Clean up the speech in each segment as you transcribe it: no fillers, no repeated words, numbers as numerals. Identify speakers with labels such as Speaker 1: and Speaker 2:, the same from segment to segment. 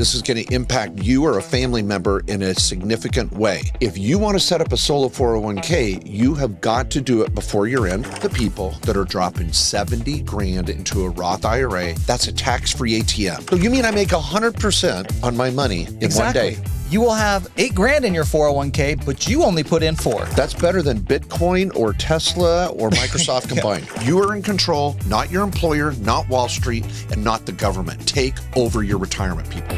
Speaker 1: this is going to impact you or a family member in a significant way. If you want to set up a solo 401k, you have got to do it before year end. The people that are dropping 70 grand into a Roth IRA, that's a tax-free ATM. So you mean I make 100% on my money in one day?
Speaker 2: You will have 8 grand in your 401k, but you only put in 4.
Speaker 1: That's better than Bitcoin or Tesla or Microsoft combined. You are in control, not your employer, not Wall Street, and not the government. Take over your retirement, people.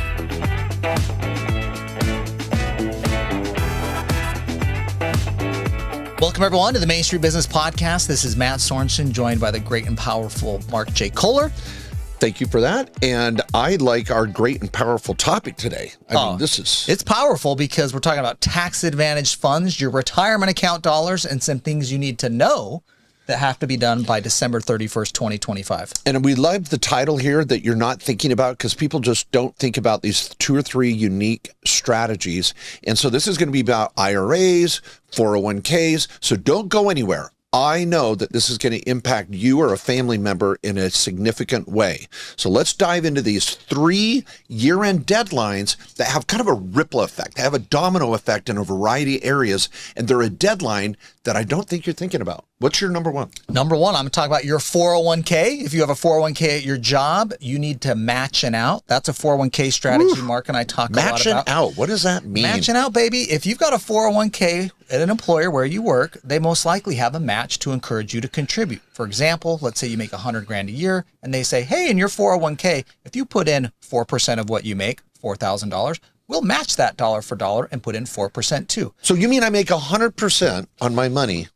Speaker 2: Welcome, everyone, to the Main Street Business Podcast. This is Matt Sorensen, joined by the great and powerful Mark J. Kohler.
Speaker 1: Thank you for that. And I like our great and powerful topic today. I mean,
Speaker 2: it's powerful because we're talking about tax advantaged funds, your retirement account dollars, and some things you need to know that have to be done by December 31st, 2025.
Speaker 1: And we love the title here that you're not thinking about, because people just don't think about these 2 or 3 unique strategies. And so this is going to be about IRAs, 401ks. So don't go anywhere. I know that this is going to impact you or a family member in a significant way. So let's dive into these 3 year-end deadlines that have kind of a ripple effect. They have a domino effect in a variety of areas, and they're a deadline that I don't think you're thinking about. What's your number one?
Speaker 2: Number one, I'm going to talk about your 401k. If you have a 401k at your job, you need to matching out. That's a 401k strategy Mark and I talk a lot about.
Speaker 1: Matching out. What does that mean?
Speaker 2: Matching out, baby. If you've got a 401k at an employer where you work, they most likely have a match to encourage you to contribute. For example, let's say you make 100 grand a year and they say, hey, in your 401k, if you put in 4% of what you make, $4,000, we'll match that dollar for dollar and put in 4% too.
Speaker 1: So you mean I make 100% on my money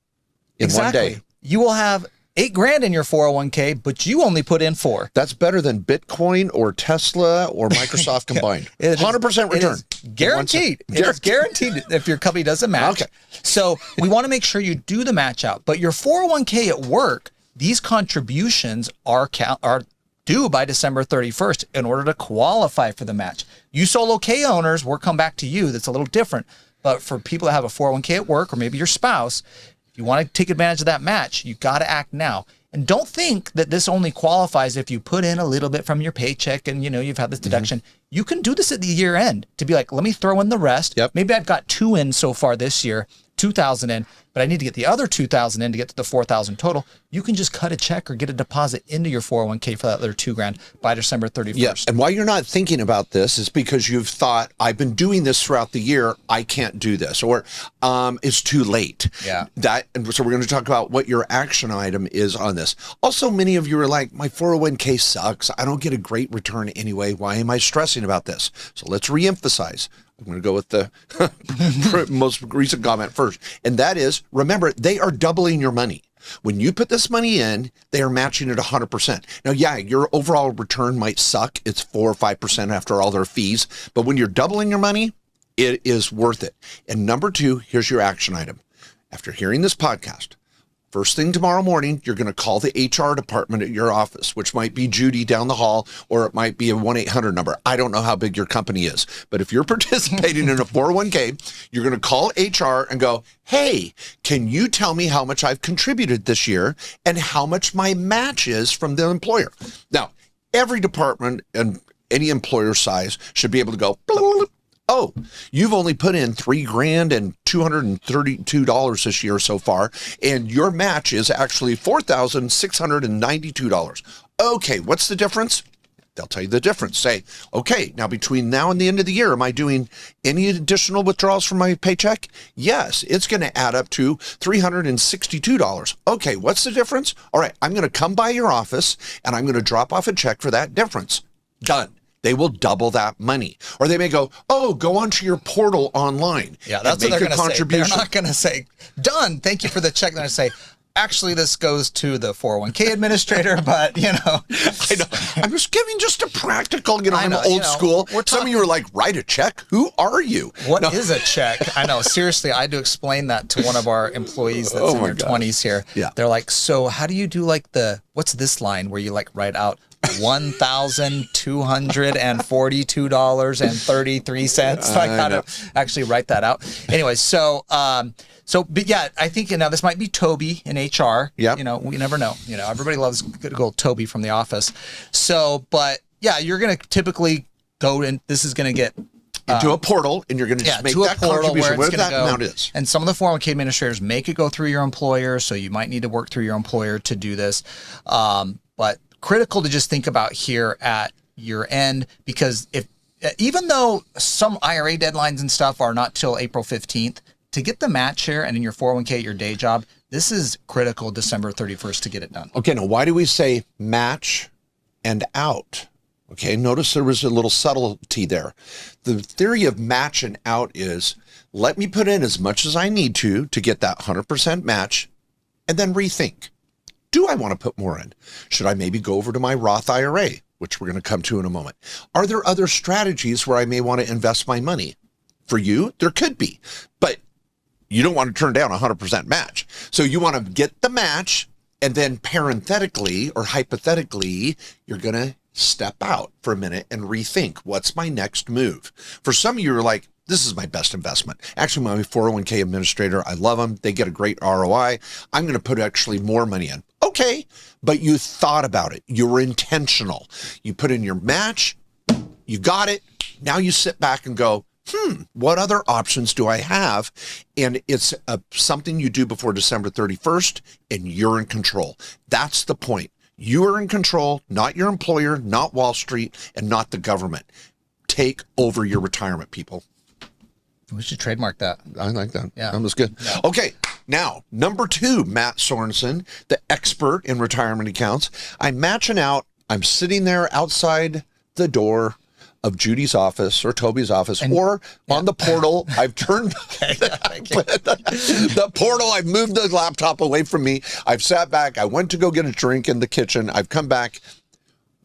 Speaker 1: in one day?
Speaker 2: You will have 8 grand in your 401k, but you only put in 4.
Speaker 1: That's better than Bitcoin or Tesla or Microsoft combined. 100% return.
Speaker 2: Guaranteed. It is guaranteed if your company doesn't match.
Speaker 1: Okay.
Speaker 2: So we want to make sure you do the match out. But your 401k at work, these contributions are due by December 31st in order to qualify for the match. You solo K owners, we'll come back to you. That's a little different. But for people that have a 401k at work, or maybe your spouse, if you want to take advantage of that match, you got to act now. And don't think that this only qualifies if you put in a little bit from your paycheck and, you've had this deduction. You can do this at the year end to be like, let me throw in the rest.
Speaker 1: Yep.
Speaker 2: Maybe I've got 2 in so far this year, 2,000 in, but I need to get the other 2,000 in to get to the 4,000 total. You can just cut a check or get a deposit into your 401k for that other 2 grand by December 31st.
Speaker 1: Yes. And why you're not thinking about this is because you've thought, I've been doing this throughout the year, I can't do this, or it's too late.
Speaker 2: Yeah.
Speaker 1: And so we're going to talk about what your action item is on this. Also, many of you are like, my 401k sucks. I don't get a great return anyway. Why am I stressing about this? So let's reemphasize. I'm going to go with the most recent comment first. And that is, remember, they are doubling your money. When you put this money in, they are matching it 100%. Now, yeah, your overall return might suck. It's 4 or 5% after all their fees. But when you're doubling your money, it is worth it. And number 2, here's your action item. After hearing this podcast, first thing tomorrow morning, you're going to call the HR department at your office, which might be Judy down the hall, or it might be a 1-800 number. I don't know how big your company is, but if you're participating in a 401k, you're going to call HR and go, hey, can you tell me how much I've contributed this year and how much my match is from the employer? Now, every department and any employer size should be able to go, oh, you've only put in $3 grand and $232 this year so far, and your match is actually $4,692. Okay, what's the difference? They'll tell you the difference. Say, okay, now between now and the end of the year, am I doing any additional withdrawals from my paycheck? Yes, it's going to add up to $362. Okay, what's the difference? All right, I'm going to come by your office and I'm going to drop off a check for that difference. Done. They will double that money. Or they may go, oh, go onto your portal online.
Speaker 2: Yeah, that's what they're going to say. They're not going to say, done, thank you for the check. They're going to say, actually, this goes to the 401k administrator, but,
Speaker 1: I know. I'm just giving just a practical, I'm old school. Some of you are like, write a check? Who are you?
Speaker 2: What is a check? I know. Seriously, I had to explain that to one of our employees that's in their 20s here.
Speaker 1: Yeah.
Speaker 2: They're like, so how do you do what's this line where you write out $1,242.33. I gotta actually write that out. Anyway, but yeah, I think now this might be Toby in HR.
Speaker 1: Yeah,
Speaker 2: we never know. Everybody loves good old Toby from The Office. So, but yeah, you're gonna typically go in. This is going to get
Speaker 1: into a portal, and you're going to just make that contribution, whatever that amount is.
Speaker 2: And some of the 401k administrators make it go through your employer, so you might need to work through your employer to do this. But critical to just think about here at your end, because even though some IRA deadlines and stuff are not till April 15th, to get the match here and in your 401k at your day job, this is critical December 31st to get it done.
Speaker 1: Okay, now why do we say match and out? Okay, notice there was a little subtlety there. The theory of match and out is, let me put in as much as I need to get that 100% match, and then rethink. Do I want to put more in? Should I maybe go over to my Roth IRA, which we're going to come to in a moment? Are there other strategies where I may want to invest my money? For you, there could be, but you don't want to turn down a 100% match. So you want to get the match, and then parenthetically or hypothetically, you're going to step out for a minute and rethink, what's my next move? For some of you are like, this is my best investment. Actually, my 401k administrator, I love them. They get a great ROI. I'm going to put actually more money in. Okay, but you thought about it. You were intentional. You put in your match. You got it. Now you sit back and go, what other options do I have? And it's something you do before December 31st, and you're in control. That's the point. You are in control, not your employer, not Wall Street, and not the government. Take over your retirement, people.
Speaker 2: We should trademark that.
Speaker 1: I like that.
Speaker 2: Yeah.
Speaker 1: That was good. Yeah. Okay. Now, number 2, Matt Sorensen, the expert in retirement accounts. I'm matching out. I'm sitting there outside the door of Judy's office or Toby's office, or on the portal. I've turned the portal. I've moved the laptop away from me. I've sat back. I went to go get a drink in the kitchen. I've come back.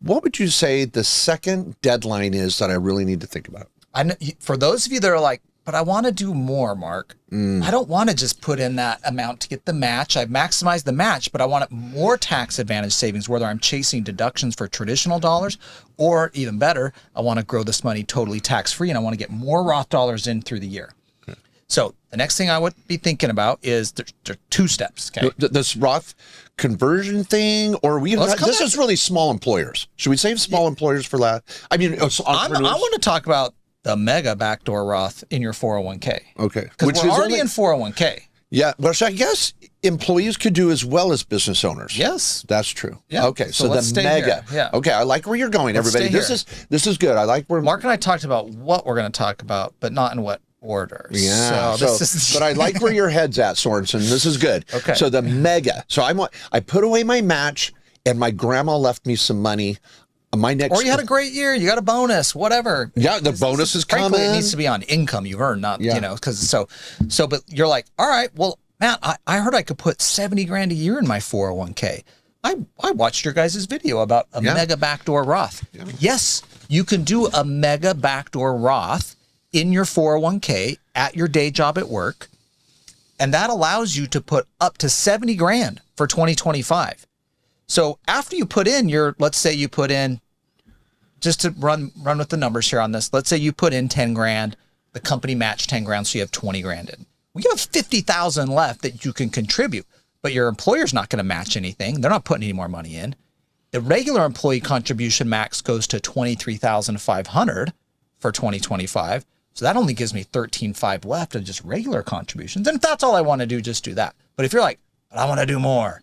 Speaker 1: What would you say the second deadline is that I really need to think about?
Speaker 2: I know, for those of you that are like, but I want to do more, Mark. I don't want to just put in that amount to get the match. I've maximized the match, but I want more tax advantage savings, whether I'm chasing deductions for traditional dollars, or even better, I want to grow this money totally tax-free, and I want to get more Roth dollars in through the year. Okay. So the next thing I would be thinking about is there are 2 steps. Okay.
Speaker 1: This Roth conversion thing, or this is really small employers. Should we save small employers for that? I mean,
Speaker 2: I want to talk about the Mega Backdoor Roth in your 401k.
Speaker 1: Okay.
Speaker 2: Because we're already in 401k.
Speaker 1: Yeah, which I guess employees could do as well as business owners.
Speaker 2: Yes.
Speaker 1: That's true.
Speaker 2: Yeah.
Speaker 1: Okay, so
Speaker 2: let's
Speaker 1: the
Speaker 2: stay
Speaker 1: Mega.
Speaker 2: Here. Yeah.
Speaker 1: Okay, I like where you're going, everybody. This is good. I like where
Speaker 2: Mark and I talked about what we're going to talk about, but not in what order.
Speaker 1: Yeah. But I like where your head's at, Sorensen. This is good.
Speaker 2: Okay.
Speaker 1: So the Mega. So I put away my match, and my grandma left me some money.
Speaker 2: Or you had a great year, you got a bonus, whatever.
Speaker 1: Yeah, the bonus is coming.
Speaker 2: Frankly, it needs to be on income you've earned, not, because but you're like, all right, well, Matt, I heard I could put 70 grand a year in my 401k. I watched your guys' video about a Mega Backdoor Roth. Yeah. Yes, you can do a Mega Backdoor Roth in your 401k at your day job at work. And that allows you to put up to 70 grand for 2025. So after you put in let's say you put in, just to run with the numbers here on this, let's say you put in 10 grand, the company matched 10 grand, so you have 20 grand in. Well, you have 50,000 left that you can contribute, but your employer's not going to match anything. They're not putting any more money in. The regular employee contribution max goes to 23,500 for 2025. So that only gives me 13,500 left of just regular contributions. And if that's all I want to do, just do that. But if you're like, but I want to do more,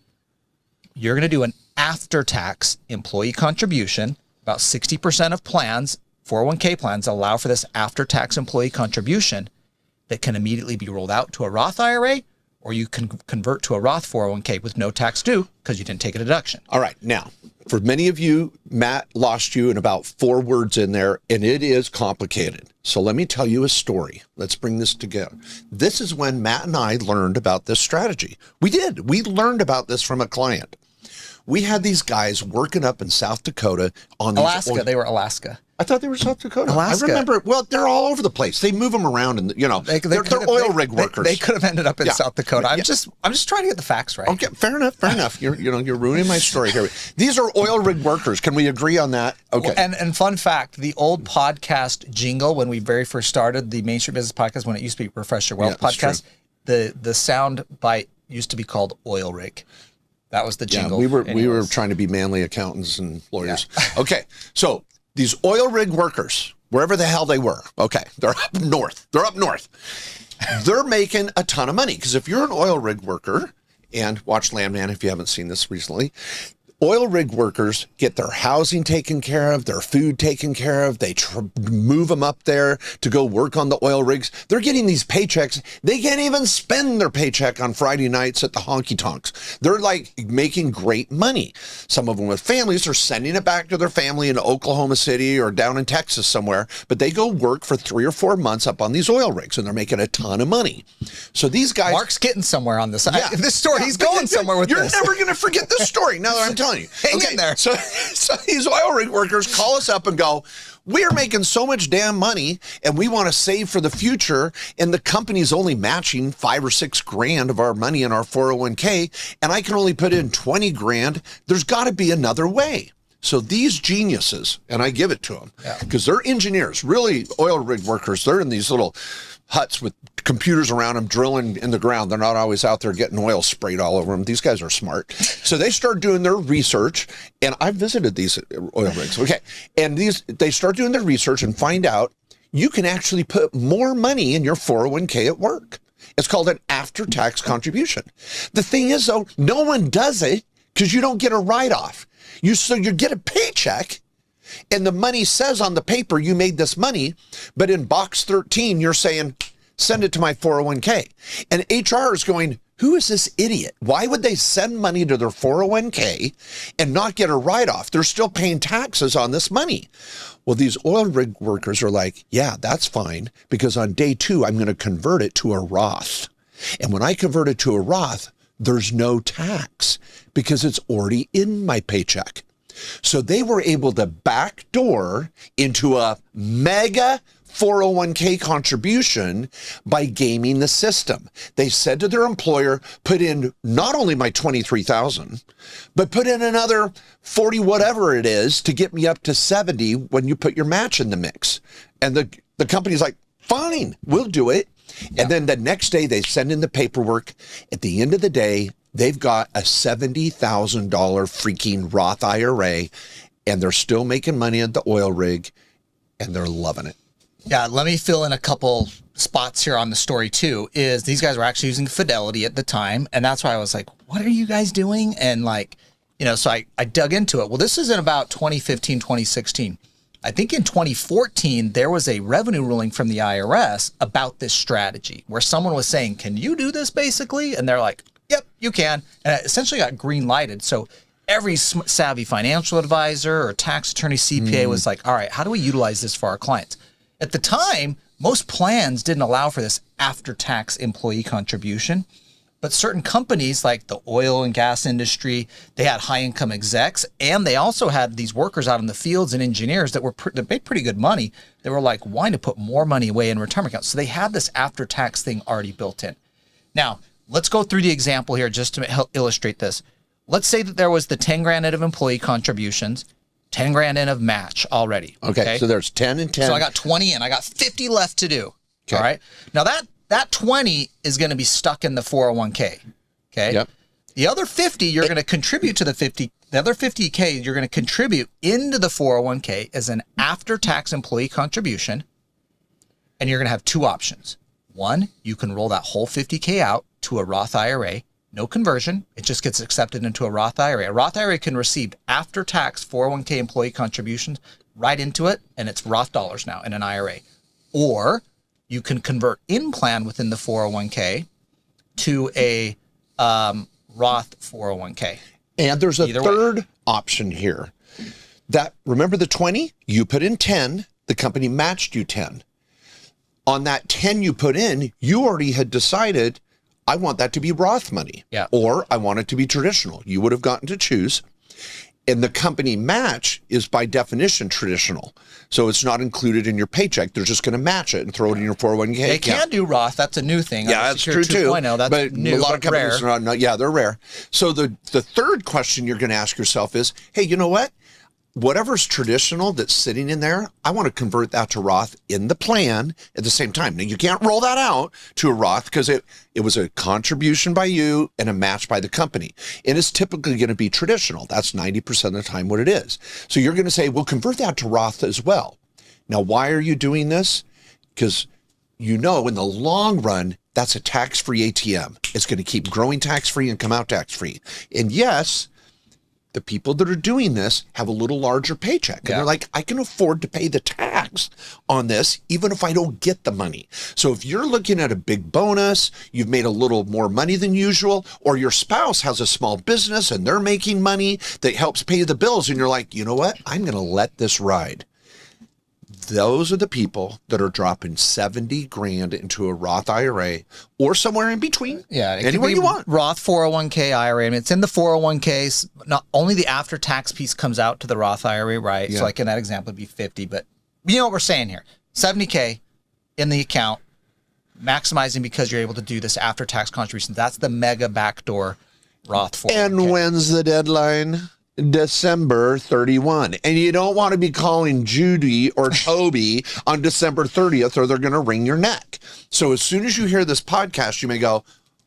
Speaker 2: you're going to do an after-tax employee contribution. About 60% of plans, 401k plans, allow for this after-tax employee contribution that can immediately be rolled out to a Roth IRA, or you can convert to a Roth 401k with no tax due because you didn't take a deduction.
Speaker 1: All right. Now, for many of you, Matt lost you in about 4 words in there, and it is complicated. So let me tell you a story. Let's bring this together. This is when Matt and I learned about this strategy. We did. We learned about this from a client. We had these guys working up in South Dakota on
Speaker 2: Alaska. They were Alaska.
Speaker 1: I thought they were South Dakota.
Speaker 2: Alaska.
Speaker 1: I remember. Well, they're all over the place. They move them around, and they're oil rig workers.
Speaker 2: They could have ended up in South Dakota. I'm just trying to get the facts right.
Speaker 1: Okay, fair enough. Fair enough. You're ruining my story here. These are oil rig workers. Can we agree on that? Okay.
Speaker 2: And fun fact: the old podcast jingle when we very first started the Main Street Business Podcast, when it used to be Refresh Your Wealth podcast, the sound bite used to be called oil rig. That was the jingle.
Speaker 1: Yeah, we were trying to be manly accountants and lawyers. Yeah. Okay, so these oil rig workers wherever the hell they were. Okay, they're up north. They're making a ton of money because if you're an oil rig worker, and watch Landman if you haven't seen this recently, oil rig workers get their housing taken care of, their food taken care of. They move them up there to go work on the oil rigs. They're getting these paychecks. They can't even spend their paycheck on Friday nights at the honky tonks. They're like making great money. Some of them with families are sending it back to their family in Oklahoma City or down in Texas somewhere, but they go work for 3 or 4 months up on these oil rigs and they're making a ton of money. So these guys...
Speaker 2: Mark's getting somewhere on this.
Speaker 1: Yeah,
Speaker 2: This story, he's going somewhere with
Speaker 1: this.
Speaker 2: this.
Speaker 1: You're never going to forget this story now that I'm telling you.
Speaker 2: Hang in there.
Speaker 1: So these oil rig workers call us up and go, we're making so much damn money and we want to save for the future. And the company's only matching 5 or 6 grand of our money in our 401k. And I can only put in 20 grand. There's got to be another way. So these geniuses, and I give it to them because they're engineers, really oil rig workers. They're in these little huts with computers around them drilling in the ground. They're not always out there getting oil sprayed all over them. These guys are smart. So they start doing their research, and I've visited these oil rigs. Okay. And they start doing their research and find out you can actually put more money in your 401k at work. It's called an after-tax contribution. The thing is, though, no one does it because you don't get a write-off. So you get a paycheck, and the money says on the paper you made this money, but in box 13, you're saying, send it to my 401k. And HR is going, who is this idiot? Why would they send money to their 401k and not get a write-off? They're still paying taxes on this money. Well, these oil rig workers are like, yeah, that's fine, because on day 2, I'm going to convert it to a Roth. And when I convert it to a Roth, there's no tax because it's already in my paycheck. So they were able to backdoor into a mega 401k contribution by gaming the system. They said to their employer, put in not only my $23,000, but put in another 40 whatever it is to get me up to 70 when you put your match in the mix. And the company's like, fine, we'll do it. And then the next day they send in the paperwork. At the end of the day, they've got a $70,000 freaking Roth IRA, and they're still making money at the oil rig, and they're loving it.
Speaker 2: Yeah, let me fill in a couple spots here on the story too, is these guys were actually using Fidelity at the time. And that's why I was like, what are you guys doing? And like, so I dug into it. Well, this is in about 2015, 2016. I think in 2014, there was a revenue ruling from the IRS about this strategy where someone was saying, can you do this basically? And they're like, yep, you can. And it essentially got green lighted. So every savvy financial advisor or tax attorney CPA was like, all right, how do we utilize this for our clients? At the time, most plans didn't allow for this after-tax employee contribution. But certain companies like the oil and gas industry, they had high-income execs, and they also had these workers out in the fields and engineers that made pretty good money. They were like wanting to put more money away in retirement accounts. So they had this after-tax thing already built in. Now, let's go through the example here just to illustrate this. Let's say that there was the 10 grand in of employee contributions, 10 grand in of match already.
Speaker 1: Okay, so there's 10 and 10.
Speaker 2: So I got 20 in. I got 50 left to do.
Speaker 1: Okay.
Speaker 2: All right. Now that 20 is going to be stuck in the 401k. Okay.
Speaker 1: Yep.
Speaker 2: The other 50, you're going to contribute to the 50. The other 50K, you're going to contribute into the 401k as an after-tax employee contribution. And you're going to have 2 options. One, you can roll that whole 50K out to a Roth IRA. No conversion. It just gets accepted into a Roth IRA. A Roth IRA can receive after-tax 401k employee contributions right into it, and it's Roth dollars now in an IRA. Or you can convert in plan within the 401k to a Roth 401k.
Speaker 1: And there's a third option here. Remember the 20? You put in 10, the company matched you 10. On that 10 you put in, you already had decided, I want that to be Roth money.
Speaker 2: Yeah.
Speaker 1: Or I want it to be traditional. You would have gotten to choose. And the company match is by definition traditional. So it's not included in your paycheck. They're just going to match it and throw it in your 401k.
Speaker 2: They can do Roth. That's a new thing.
Speaker 1: Yeah, that's true too.
Speaker 2: That's
Speaker 1: but
Speaker 2: new,
Speaker 1: a lot of companies
Speaker 2: rare.
Speaker 1: are not, yeah, they're rare. So the third question you're going to ask yourself is, hey, you know what? Whatever's traditional that's sitting in there, I want to convert that to Roth in the plan at the same time. Now, you can't roll that out to a Roth because it was a contribution by you and a match by the company. And it's typically going to be traditional. That's 90% of the time what it is. So you're going to say, well, convert that to Roth as well. Now, why are you doing this? Because in the long run, that's a tax-free ATM. It's going to keep growing tax-free and come out tax-free. And yes, the people that are doing this have a little larger paycheck. And they're like, I can afford to pay the tax on this, even if I don't get the money. So if you're looking at a big bonus, you've made a little more money than usual, or your spouse has a small business and they're making money that helps pay the bills, and you're like, you know what? I'm going to let this ride. Those are the people that are dropping 70 grand into a Roth IRA or somewhere in between.
Speaker 2: Yeah.
Speaker 1: Anywhere you want.
Speaker 2: Roth 401k IRA. I mean, it's in the 401ks. Not only the after tax piece comes out to the Roth IRA, right?
Speaker 1: Yeah.
Speaker 2: So like in that example, it'd be 50, but you know what we're saying here. 70K in the account, maximizing because you're able to do this after tax contribution. That's the Mega Backdoor Roth 401k.
Speaker 1: And when's the deadline? December 31. And you don't want to be calling Judy or Toby on December 30th or they're going to wring your neck. So as soon as you hear this podcast, you may go,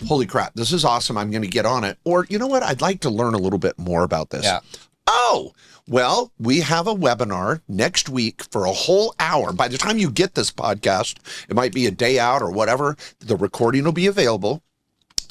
Speaker 1: holy crap, this is awesome. I'm going to get on it. Or you know what? I'd like to learn a little bit more about this.
Speaker 2: Yeah.
Speaker 1: Oh, well, we have a webinar next week for a whole hour. By the time you get this podcast, it might be a day out or whatever. The recording will be available.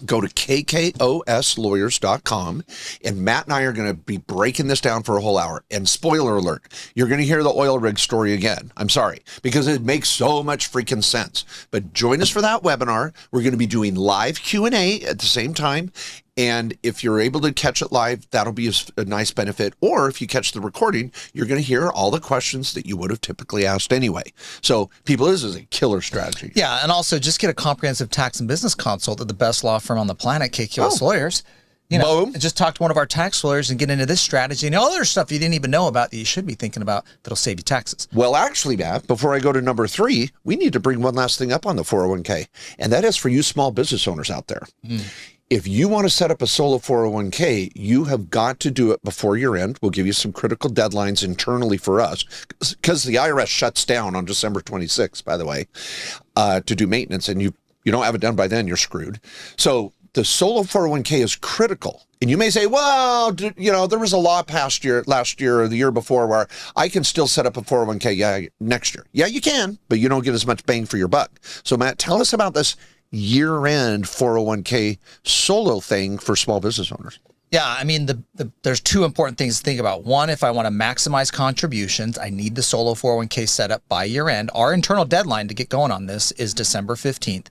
Speaker 1: Go to KKOSlawyers.com, and Matt and I are going to be breaking this down for a whole hour. And spoiler alert, you're going to hear the oil rig story again. I'm sorry, because it makes so much freaking sense. But join us for that webinar. We're going to be doing live Q&A at the same time. And if you're able to catch it live, that'll be a nice benefit. Or if you catch the recording, you're going to hear all the questions that you would have typically asked anyway. So people, this is a killer strategy.
Speaker 2: Yeah, and also just get a comprehensive tax and business consult at the best law firm on the planet, KQS Lawyers.
Speaker 1: Boom.
Speaker 2: And just talk to one of our tax lawyers and get into this strategy and all other stuff you didn't even know about that you should be thinking about that'll save you taxes.
Speaker 1: Well, actually, Matt, before I go to number 3, we need to bring one last thing up on the 401k, and that is for you small business owners out there. If you want to set up a solo 401k, you have got to do it before year end. We'll give you some critical deadlines internally for us because the IRS shuts down on December 26th, by the way, to do maintenance. And you don't have it done by then, you're screwed. So the solo 401k is critical. And you may say, well, there was a law passed last year or the year before where I can still set up a 401k next year. Yeah, you can, but you don't get as much bang for your buck. So Matt, tell us about this year-end 401k solo thing for small business owners.
Speaker 2: Yeah, I mean, there's two important things to think about. One, if I want to maximize contributions, I need the solo 401k set up by year-end. Our internal deadline to get going on this is December 15th.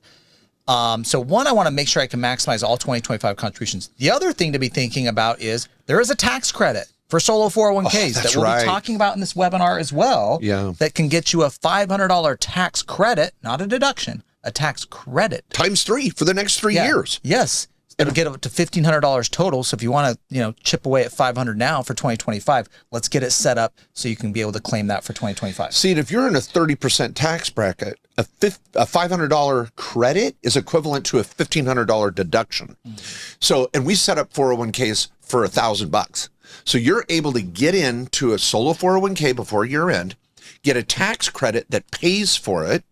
Speaker 2: So one, I want to make sure I can maximize all 2025 contributions. The other thing to be thinking about is there is a tax credit for solo 401ks that we'll be talking about in this webinar as well.
Speaker 1: Yeah.
Speaker 2: That can get you a $500 tax credit, not a deduction, a tax credit.
Speaker 1: Times 3 for the next 3 years.
Speaker 2: Yes. It'll get up to $1,500 total. So if you want to, chip away at $500 now for 2025, let's get it set up so you can be able to claim that for 2025.
Speaker 1: See, if you're in a 30% tax bracket, a $500 credit is equivalent to a $1,500 deduction. So, and we set up 401ks for $1,000. So you're able to get into a solo 401k before year end, get a tax credit that pays for it,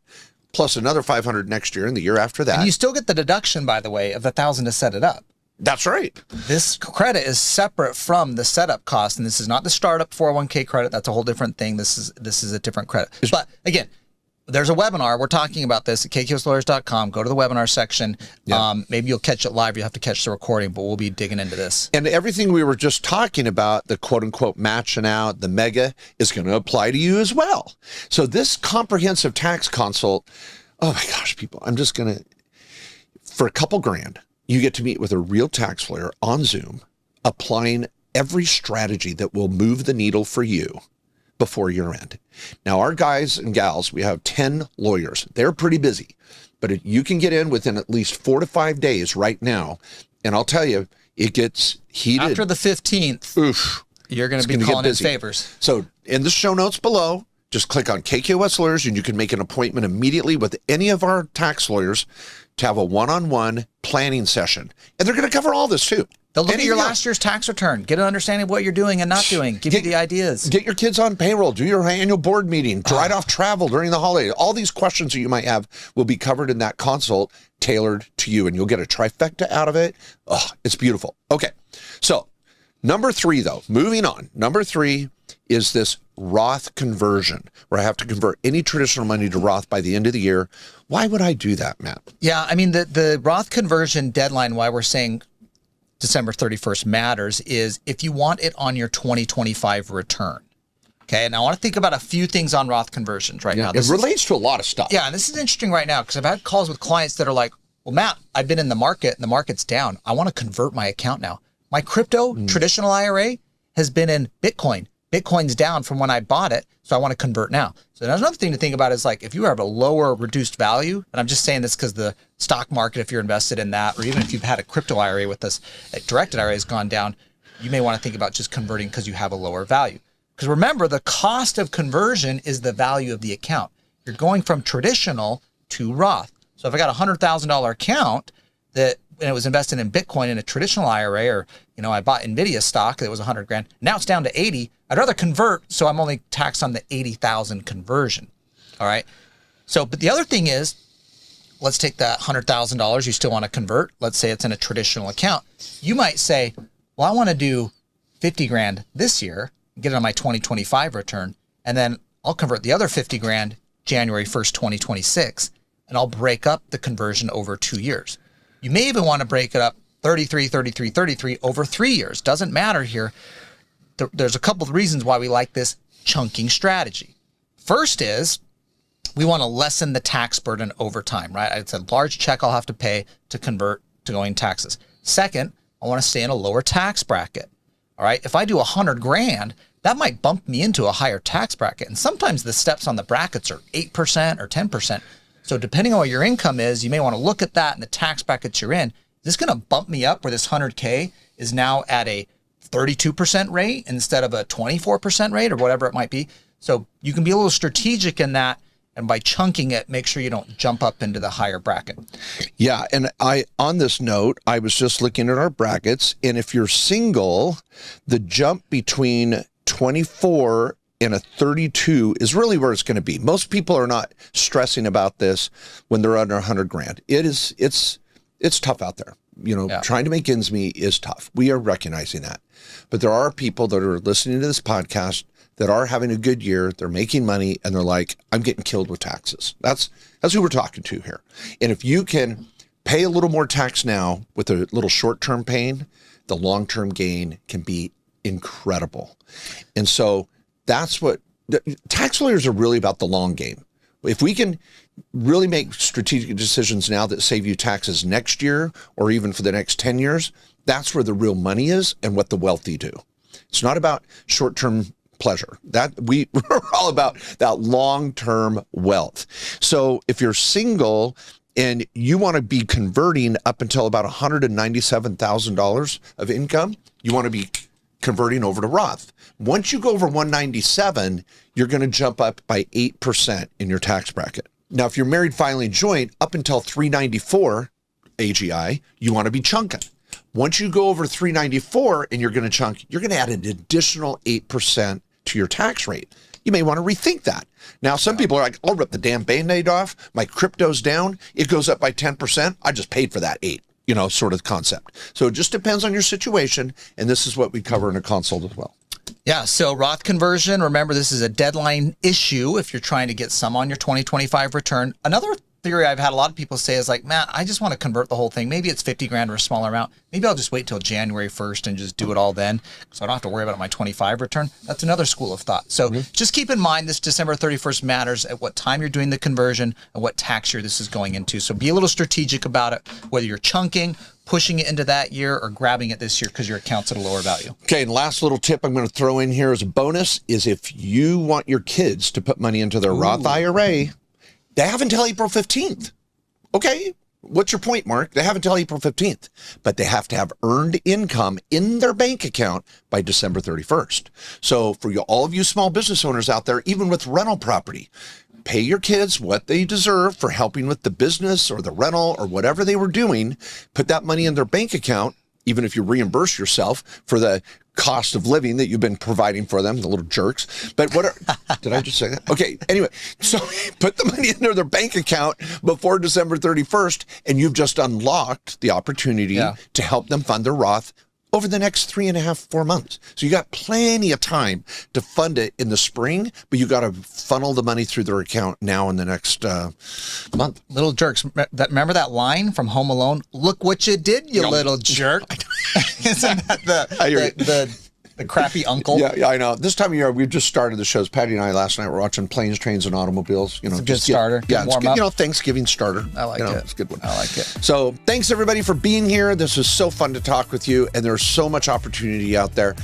Speaker 1: plus another $500 next year and the year after that.
Speaker 2: And you still get the deduction, by the way, of the $1,000 to set it up.
Speaker 1: That's right.
Speaker 2: This credit is separate from the setup cost, and this is not the startup 401k credit. That's a whole different thing. This is a different credit. But again, there's a webinar. We're talking about this at kkslawyers.com. Go to the webinar section. Yeah. Maybe you'll catch it live. You have to catch the recording, but we'll be digging into this.
Speaker 1: And everything we were just talking about, the quote unquote matching out, the mega, is going to apply to you as well. So this comprehensive tax consult, oh my gosh, people, I'm just going to, for a couple grand, you get to meet with a real tax lawyer on Zoom, applying every strategy that will move the needle for you before year end. Now, our guys and gals, we have 10 lawyers. They're pretty busy, but you can get in within at least 4 to 5 days right now. And I'll tell you, it gets heated.
Speaker 2: After the 15th,
Speaker 1: oof,
Speaker 2: you're going to be calling in favors.
Speaker 1: So in the show notes below, just click on KKOS Lawyers and you can make an appointment immediately with any of our tax lawyers to have a one-on-one planning session. And they're going to cover all this too.
Speaker 2: They'll look at your last year's tax return, get an understanding of what you're doing and not doing, give you the ideas.
Speaker 1: Get your kids on payroll, do your annual board meeting, write off travel during the holiday. All these questions that you might have will be covered in that consult tailored to you, and you'll get a trifecta out of it. Oh, it's beautiful. Okay, so number 3 though, moving on. Number 3 is this Roth conversion, where I have to convert any traditional money to Roth by the end of the year. Why would I do that, Matt?
Speaker 2: Yeah, I mean, the Roth conversion deadline, why we're saying December 31st matters, is if you want it on your 2025 return. Okay, and I want to think about a few things on Roth conversions right now.
Speaker 1: It relates to a lot of stuff.
Speaker 2: Yeah, and this is interesting right now because I've had calls with clients that are like, well, Matt, I've been in the market and the market's down. I want to convert my account now. My crypto traditional IRA has been in Bitcoin. Bitcoin's down from when I bought it, so I want to convert now. So there's another thing to think about is like if you have a lower reduced value, and I'm just saying this because the stock market, if you're invested in that, or even if you've had a crypto IRA with this, a directed IRA has gone down, you may want to think about just converting because you have a lower value. Because remember, the cost of conversion is the value of the account. You're going from traditional to Roth. So if I got a $100,000 account that and it was invested in Bitcoin in a traditional IRA, or I bought Nvidia stock that was 100 grand, now it's down to 80. I'd rather convert, so I'm only taxed on the 80,000 conversion. All right. So, but the other thing is, let's take that $100,000 you still want to convert. Let's say it's in a traditional account. You might say, well, I want to do 50 grand this year, get it on my 2025 return, and then I'll convert the other 50 grand January 1st, 2026, and I'll break up the conversion over 2 years. You may even want to break it up 33, 33, 33 over 3 years. Doesn't matter here. There's a couple of reasons why we like this chunking strategy. First is we want to lessen the tax burden over time, right? It's a large check I'll have to pay to convert to going taxes. Second, I want to stay in a lower tax bracket. All right. If I do 100 grand, that might bump me into a higher tax bracket. And sometimes the steps on the brackets are 8% or 10%. So depending on what your income is, you may want to look at that and the tax brackets you're in. Is this going to bump me up where this 100K is now at a 32% rate instead of a 24% rate or whatever it might be? So you can be a little strategic in that. And by chunking it, make sure you don't jump up into the higher bracket.
Speaker 1: Yeah. And on this note, I was just looking at our brackets. And if you're single, the jump between 24 and a 32 is really where it's going to be. Most people are not stressing about this when they're under 100 grand. It's tough out there. Trying to make ends meet is tough. We are recognizing that. But there are people that are listening to this podcast that are having a good year. They're making money and they're like, I'm getting killed with taxes. That's who we're talking to here. And if you can pay a little more tax now with a little short-term pain, the long-term gain can be incredible. And so that's what tax lawyers are really about, the long game. If we can really make strategic decisions now that save you taxes next year or even for the next 10 years, that's where the real money is and what the wealthy do. It's not about short-term pleasure. We're all about that long-term wealth. So if you're single and you want to be converting up until about $197,000 of income, you want to be converting over to Roth. Once you go over 197, you're going to jump up by 8% in your tax bracket. Now, if you're married filing joint up until 394 AGI, you want to be chunking. Once you go over 394 and you're going to chunk, you're going to add an additional 8% to your tax rate. You may want to rethink that. Now, some people are like, I'll rip the damn Band-Aid off. My crypto's down. It goes up by 10%. I just paid for that 8, sort of concept. So it just depends on your situation. And this is what we cover in a consult as well.
Speaker 2: Yeah. So Roth conversion, remember, this is a deadline issue if you're trying to get some on your 2025 return. Another theory I've had a lot of people say is like, Matt, I just want to convert the whole thing. Maybe it's 50 grand or a smaller amount. Maybe I'll just wait till January 1st and just do it all then, so I don't have to worry about my 25 return. That's another school of thought. So just keep in mind this December 31st matters at what time you're doing the conversion and what tax year this is going into. So be a little strategic about it, whether you're chunking, pushing it into that year, or grabbing it this year because your account's at a lower value.
Speaker 1: Okay, and last little tip I'm going to throw in here as a bonus is if you want your kids to put money into their Roth IRA, they have until April 15th. Okay, what's your point, Mark? They have until April 15th, but they have to have earned income in their bank account by December 31st. So for all of you small business owners out there, even with rental property, pay your kids what they deserve for helping with the business or the rental or whatever they were doing. Put that money in their bank account, even if you reimburse yourself for the cost of living that you've been providing for them, the little jerks. But did I just say that? Okay. Anyway, so put the money into their bank account before December 31st, and you've just unlocked the opportunity to help them fund their Roth over the next 3.5, 4 months. So you got plenty of time to fund it in the spring, but you got to funnel the money through their account now in the next month.
Speaker 2: Little jerks. Remember that line from Home Alone? Look what you did, you little jerk. Isn't that the crappy uncle?
Speaker 1: Yeah, I know. This time of year, we've just started the shows. Patty and I last night were watching Planes, Trains, and Automobiles.
Speaker 2: It's a good starter.
Speaker 1: Yeah,
Speaker 2: warm
Speaker 1: it's good,
Speaker 2: up.
Speaker 1: Thanksgiving starter.
Speaker 2: I like it.
Speaker 1: It's a good one.
Speaker 2: I like it.
Speaker 1: So thanks everybody for being here. This was so fun to talk with you, and there's so much opportunity out there.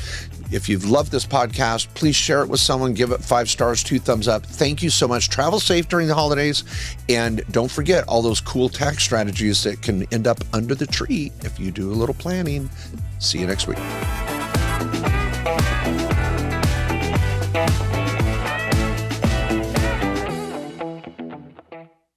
Speaker 1: If you've loved this podcast, please share it with someone. Give it 5 stars, 2 thumbs up. Thank you so much. Travel safe during the holidays. And don't forget all those cool tax strategies that can end up under the tree if you do a little planning. See you next week.